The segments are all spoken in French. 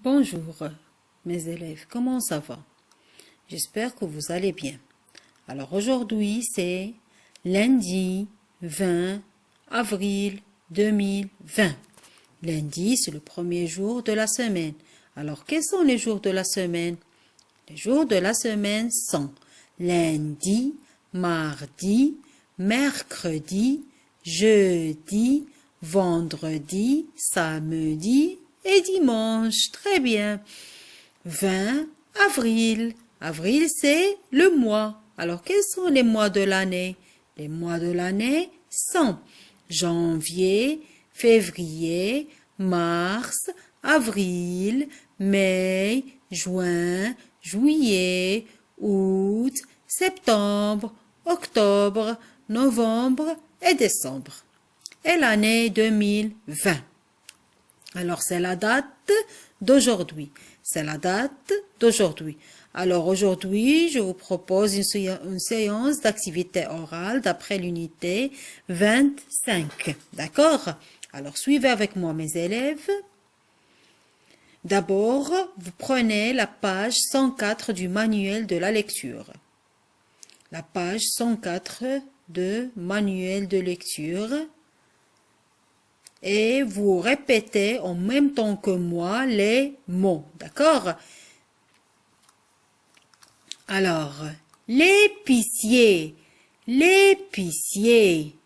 Bonjour, mes élèves, comment ça va? J'espère que vous allez bien. Alors aujourd'hui, c'est lundi 20 avril 2020. Lundi, c'est le premier jour de la semaine. Alors, quels sont les jours de la semaine? Les jours de la semaine sont lundi, mardi, mercredi, jeudi, vendredi, samedi et dimanche. Très bien. 20 avril. Avril, c'est le mois. Alors, quels sont les mois de l'année? Les mois de l'année sont janvier, février, mars, avril, mai, juin, juillet, août, septembre, octobre, novembre et décembre. Et l'année 2020. Alors, c'est la date d'aujourd'hui. C'est la date d'aujourd'hui. Alors, aujourd'hui, je vous propose une séance d'activité orale d'après l'unité 25. D'accord? Alors, suivez avec moi, mes élèves. D'abord, vous prenez la page 104 du manuel de la lecture. La page 104 de manuel de lecture. Et vous répétez en même temps que moi les mots, d'accord? Alors, l'épicier, l'épicier,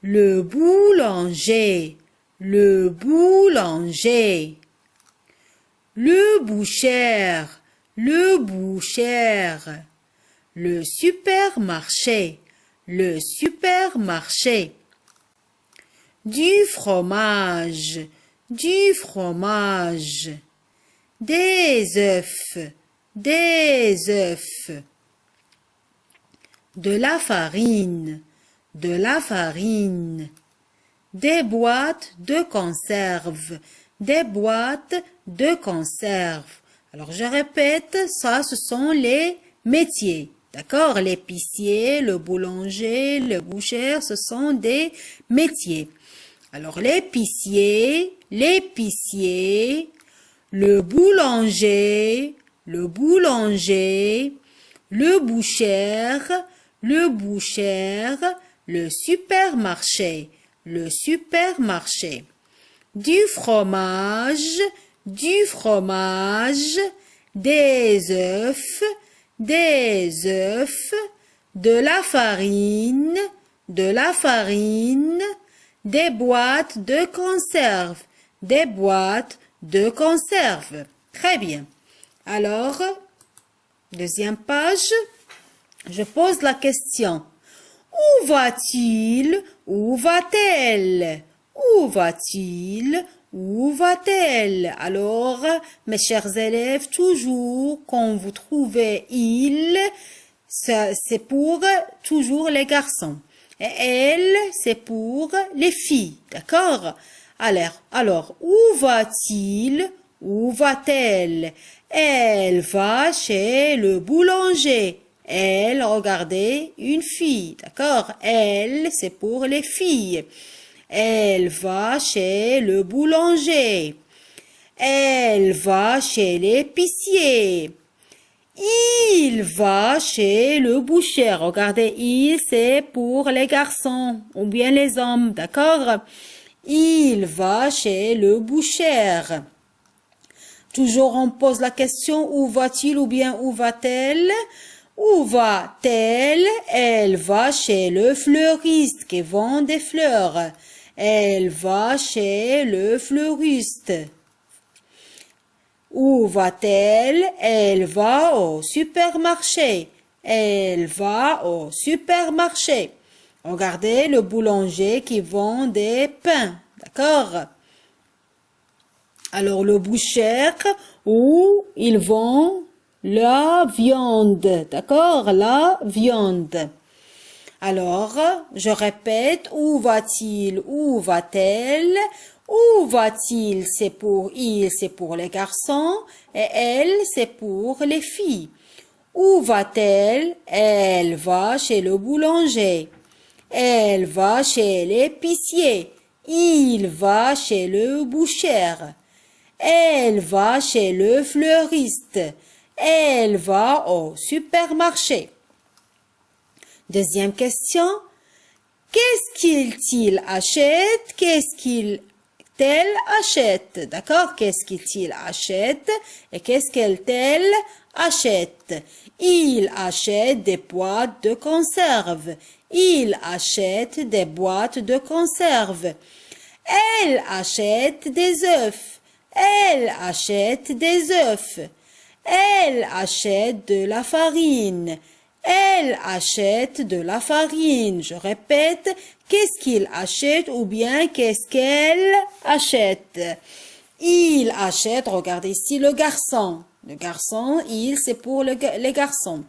le boulanger, le boulanger, le boucher, le boucher, le supermarché, le supermarché. Du fromage, du fromage, des œufs, des œufs, de la farine, des boîtes de conserve, des boîtes de conserve. Alors je répète, ça ce sont les métiers. D'accord? L'épicier, le boulanger, le boucher, ce sont des métiers. Alors, l'épicier, l'épicier, le boulanger, le boucher, le boucher, le supermarché, le supermarché. Du fromage, des œufs, de la farine, des boîtes de conserve, des boîtes de conserve. Très bien. Alors, deuxième page, je pose la question. Où va-t-il? Où va-t-elle? Où va-t-il? Où va-t-elle? Alors, mes chers élèves, toujours quand vous trouvez il, c'est pour toujours les garçons. Et elle, c'est pour les filles, d'accord? Alors, où va-t-il? Où va-t-elle? Elle va chez le boulanger. Elle, regardez, une fille, d'accord? Elle, c'est pour les filles. Elle va chez le boulanger. Elle va chez l'épicier. Il va chez le boucher. Regardez, il, c'est pour les garçons ou bien les hommes, d'accord? Il va chez le boucher. Toujours, on pose la question, où va-t-il ou bien où va-t-elle? Où va-t-elle? Elle va chez le fleuriste qui vend des fleurs. Elle va chez le fleuriste. Où va-t-elle? Elle va au supermarché. Elle va au supermarché. Regardez le boulanger qui vend des pains. D'accord? Alors le boucher où il vend la viande. D'accord? La viande. Alors, je répète, où va-t-il? Où va-t-elle? Où va-t-il? C'est pour il, c'est pour les garçons. Et elle, c'est pour les filles. Où va-t-elle? Elle va chez le boulanger. Elle va chez l'épicier. Il va chez le boucher. Elle va chez le fleuriste. Elle va au supermarché. Deuxième question. Qu'est-ce qu'il achète? Qu'est-ce qu'elle achète? D'accord? Qu'est-ce qu'il achète? Et qu'est-ce qu'elle achète? Il achète des boîtes de conserve. Il achète des boîtes de conserve. Elle achète des œufs. Elle achète des œufs. Elle achète de la farine. Elle achète de la farine. Je répète, qu'est-ce qu'il achète ou bien qu'est-ce qu'elle achète? Il achète, regardez ici le garçon. Le garçon, il, c'est pour les garçons.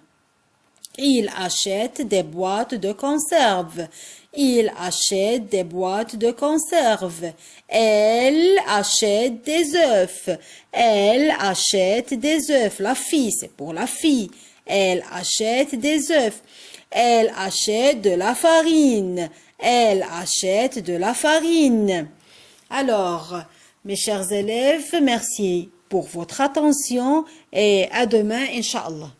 Il achète des boîtes de conserve. Il achète des boîtes de conserve. Elle achète des œufs. Elle achète des œufs. La fille, c'est pour la fille. Elle achète des œufs. Elle achète de la farine. Elle achète de la farine. Alors, mes chers élèves, merci pour votre attention et à demain, Inch'Allah.